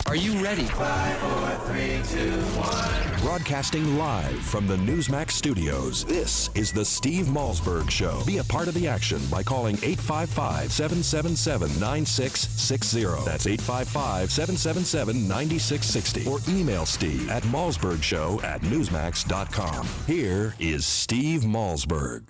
Are you ready? 5, 4, 3, 2, 1. Broadcasting live from the Newsmax studios, this is the Steve Malzberg Show. Be a part of the action by calling 855-777-9660. That's 855-777-9660. Or email Steve at malzbergshow@newsmax.com. Here is Steve Malzberg.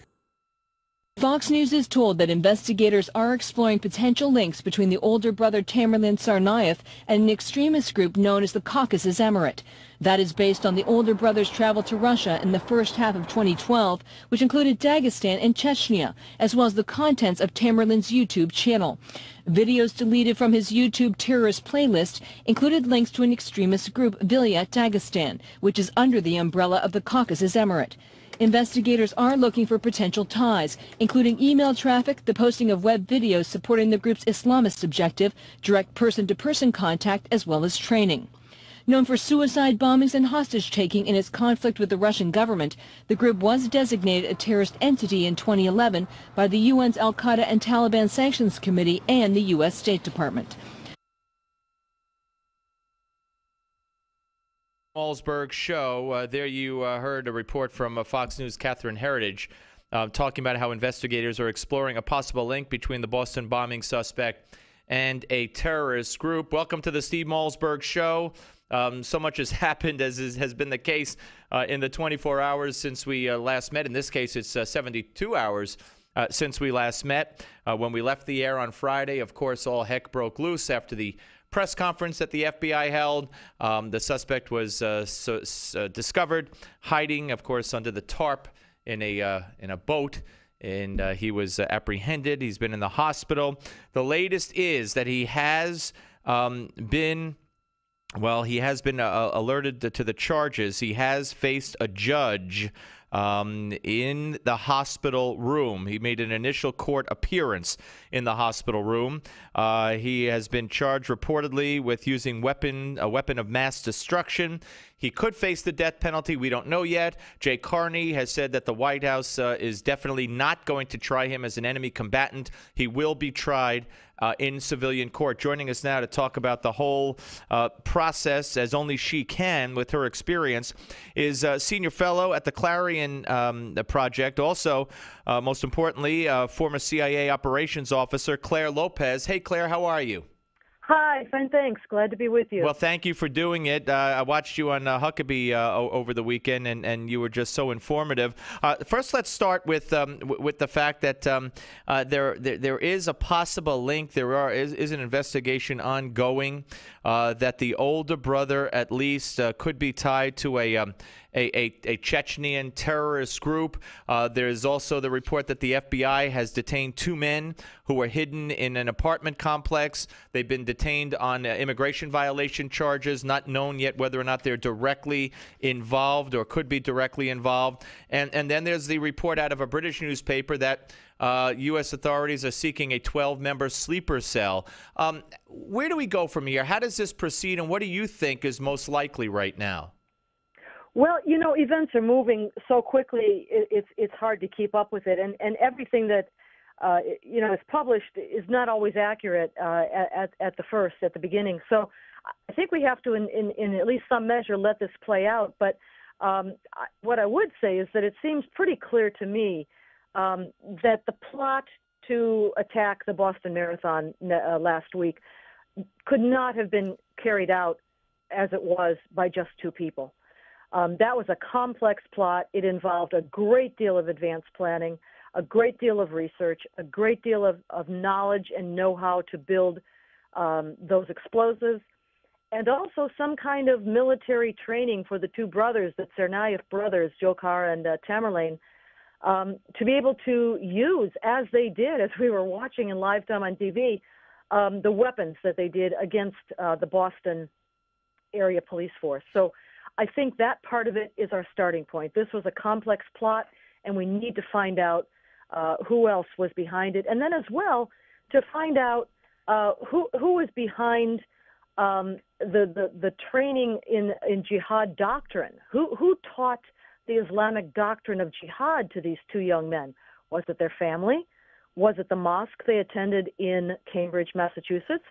Fox News is told that investigators are exploring potential links between the older brother Tamerlan Tsarnaev and an extremist group known as the Caucasus Emirate. That is based on the older brother's travel to Russia in the first half of 2012, which included Dagestan and Chechnya, as well as the contents of Tamerlan's YouTube channel. Videos deleted from his YouTube terrorist playlist included links to an extremist group, Vilayat Dagestan, which is under the umbrella of the Caucasus Emirate. Investigators are looking for potential ties, including email traffic, the posting of web videos supporting the group's Islamist objective, direct person-to-person contact, as well as training. Known for suicide bombings and hostage-taking in its conflict with the Russian government, the group was designated a terrorist entity in 2011 by the UN's Al-Qaeda and Taliban Sanctions Committee and the U.S. State Department. Malzberg Show. There you heard a report from Fox News' Catherine Heritage talking about how investigators are exploring a possible link between the Boston bombing suspect and a terrorist group. Welcome to the Steve Malzberg Show. So much has happened, as has been the case in the 24 hours since we last met. In this case, it's 72 hours since we last met. When we left the air on Friday, of course, all heck broke loose after the press conference that the FBI held. The suspect was discovered hiding, of course, under the tarp in a boat, and he was apprehended. He's been in the hospital. The latest is that he has been alerted to the charges. He has faced a judge in the hospital room. He made an initial court appearance in the hospital room. He has been charged reportedly with using a weapon of mass destruction. He could face the death penalty. We don't know yet. Jay Carney has said that the White House is definitely not going to try him as an enemy combatant. He will be tried in civilian court. Joining us now to talk about the whole process, as only she can with her experience, is senior fellow at the Clarion Project. Also, most importantly, former CIA operations officer Clare Lopez. Hey, Clare, how are you? Hi, fine, thanks. Glad to be with you. Well, thank you for doing it. I watched you on Huckabee over the weekend, and you were just so informative. First, let's start with the fact that there is a possible link. There is an investigation ongoing that the older brother, at least, could be tied to a Chechnyan terrorist group. There's also the report that the FBI has detained 2 men who were hidden in an apartment complex. They've been detained on immigration violation charges, not known yet whether or not they're directly involved or could be directly involved. And then there's the report out of a British newspaper that U.S. authorities are seeking a 12-member sleeper cell. Where do we go from here? How does this proceed, and what do you think is most likely right now? Well, you know, events are moving so quickly, it's hard to keep up with it. And everything that, is published is not always accurate at the beginning. So I think we have to, in at least some measure, let this play out. But what I would say is that it seems pretty clear to me that the plot to attack the Boston Marathon last week could not have been carried out as it was by just 2 people. That was a complex plot. It involved a great deal of advanced planning, a great deal of research, a great deal of knowledge and know-how to build those explosives, and also some kind of military training for the 2 brothers, the Tsarnaev brothers, Dzhokhar and Tamerlane, to be able to use, as they did, as we were watching in live time on TV, the weapons that they did against the Boston area police force. So I think that part of it is our starting point. This was a complex plot, and we need to find out who else was behind it, and then as well to find out who was behind the training in jihad doctrine. Who taught the Islamic doctrine of jihad to these 2 young men? Was it their family? Was it the mosque they attended in Cambridge, Massachusetts?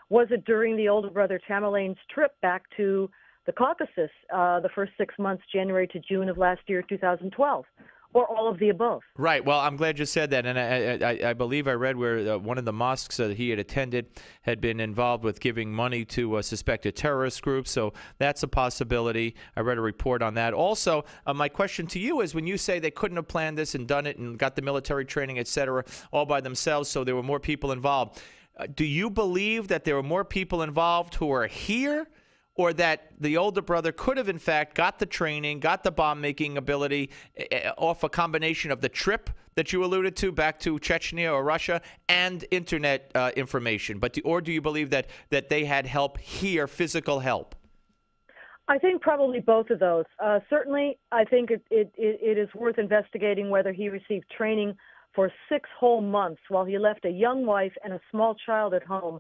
Was it during the older brother Tamerlane's trip back to the Caucasus the first 6 months, January to June of last year, 2012? Or all of the above? Right. Well, I'm glad you said that. And I believe I read where one of the mosques that he had attended had been involved with giving money to suspected terrorist groups. So that's a possibility. I read a report on that. Also, my question to you is, when you say they couldn't have planned this and done it and got the military training, et cetera, all by themselves, so there were more people involved, do you believe that there were more people involved who are here, or that the older brother could have, in fact, got the training, got the bomb-making ability off a combination of the trip that you alluded to back to Chechnya or Russia and Internet information? Or do you believe that they had help here, physical help? I think probably both of those. Certainly, I think it is worth investigating whether he received training for 6 whole months while he left a young wife and a small child at home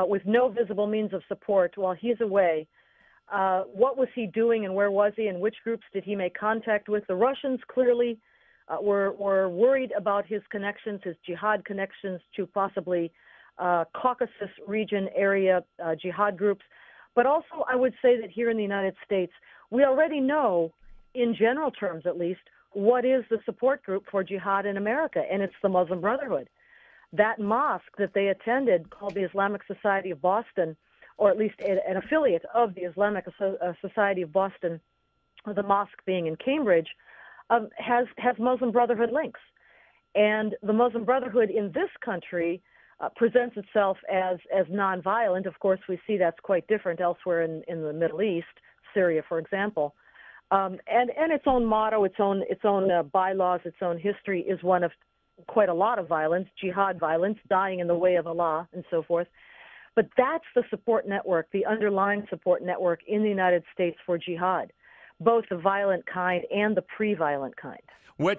with no visible means of support while he's away. What was he doing, and where was he, and which groups did he make contact with? The Russians clearly were worried about his connections, his jihad connections to possibly Caucasus region area jihad groups. But also, I would say that here in the United States, we already know, in general terms at least, what is the support group for jihad in America, and it's the Muslim Brotherhood. That mosque that they attended, called the Islamic Society of Boston, or at least an affiliate of the Islamic Society of Boston, the mosque being in Cambridge, has Muslim Brotherhood links. And the Muslim Brotherhood in this country presents itself as nonviolent. Of course, we see that's quite different elsewhere in the Middle East, Syria, for example. And its own motto, its own bylaws, its own history is one of quite a lot of violence, jihad violence, dying in the way of Allah, and so forth. But that's the support network, the underlying support network in the United States for jihad, both the violent kind and the pre-violent kind.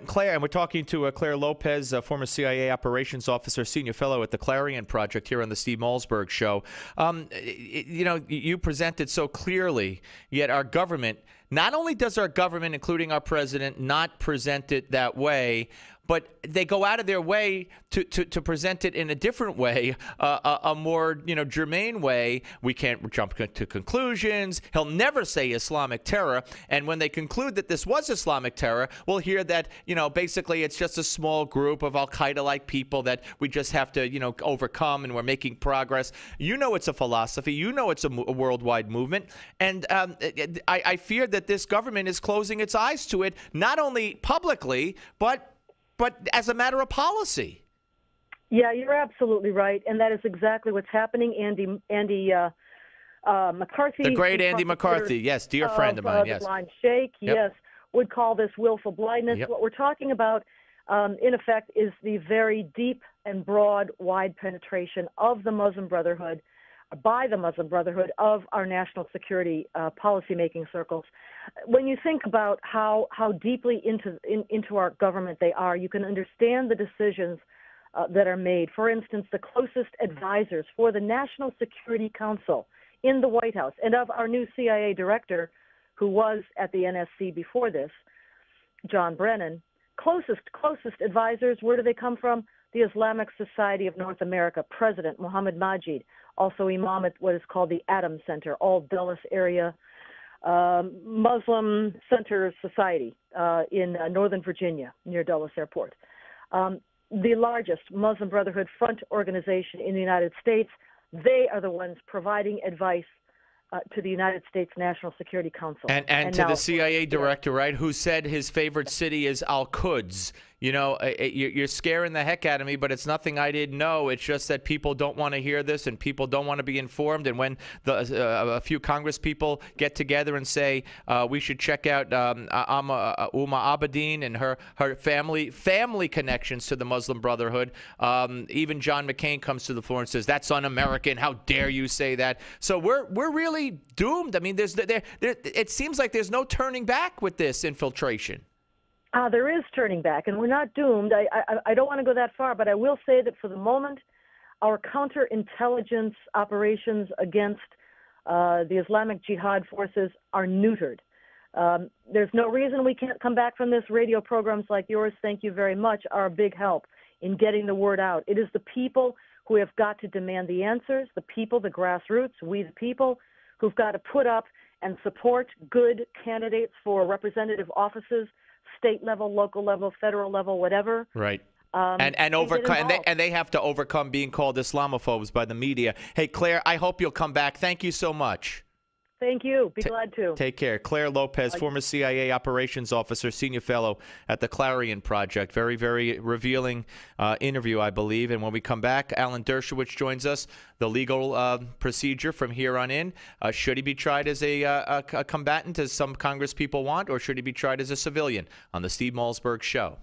Claire, and we're talking to Clare Lopez, former CIA operations officer, senior fellow at the Clarion Project here on the Steve Malzberg Show. You present it so clearly, yet our government, not only does our government, including our president, not present it that way, but they go out of their way to present it in a different way, a more germane way. We can't jump to conclusions. He'll never say Islamic terror. And when they conclude that this was Islamic terror, we'll hear that basically it's just a small group of Al Qaeda-like people that we just have to overcome, and we're making progress. It's a philosophy. It's a worldwide movement, and I fear that this government is closing its eyes to it, not only publicly but as a matter of policy. Yeah, you're absolutely right, and that is exactly what's happening. Andy McCarthy, the great Andy McCarthy, yes, dear friend of mine, yes. The blind sheikh, yes, would call this willful blindness. What we're talking about, in effect, is the very deep and broad, wide penetration of the Muslim Brotherhood, by the Muslim Brotherhood, of our national security policymaking circles. When you think about how deeply into our government they are, you can understand the decisions that are made. For instance, the closest advisors for the National Security Council in the White House, and of our new CIA director, who was at the NSC before this, John Brennan, closest advisors, where do they come from? The Islamic Society of North America, President Mohammed Majid, also imam at what is called the Adam Center, all Dulles area Muslim Center Society in Northern Virginia, near Dulles Airport. The largest Muslim Brotherhood front organization in the United States. They are the ones providing advice to the United States National Security Council. And to the CIA director, right, who said his favorite city is Al-Quds. You're scaring the heck out of me, but it's nothing I didn't know. It's just that people don't want to hear this, and people don't want to be informed. And when a few Congress people get together and say we should check out Uma Abedin and her family connections to the Muslim Brotherhood, even John McCain comes to the floor and says that's un-American. How dare you say that? So we're really doomed. I mean, it seems like there's no turning back with this infiltration. There is turning back, and we're not doomed. I don't want to go that far, but I will say that for the moment, our counterintelligence operations against the Islamic Jihad forces are neutered. There's no reason we can't come back from this. Radio programs like yours, thank you very much, are a big help in getting the word out. It is the people who have got to demand the answers, the people, the grassroots, we the people, who've got to put up and support good candidates for representative offices, state level, local level, federal level, whatever. Right. And overcome, and they have to overcome being called Islamophobes by the media. Hey, Clare, I hope you'll come back. Thank you so much. Thank you. Be glad to. Take care. Clare Lopez, former CIA operations officer, senior fellow at the Clarion Project. Very, very revealing interview, I believe. And when we come back, Alan Dershowitz joins us. The legal procedure from here on in. Should he be tried as a combatant, as some Congress people want, or should he be tried as a civilian? On the Steve Malzberg Show.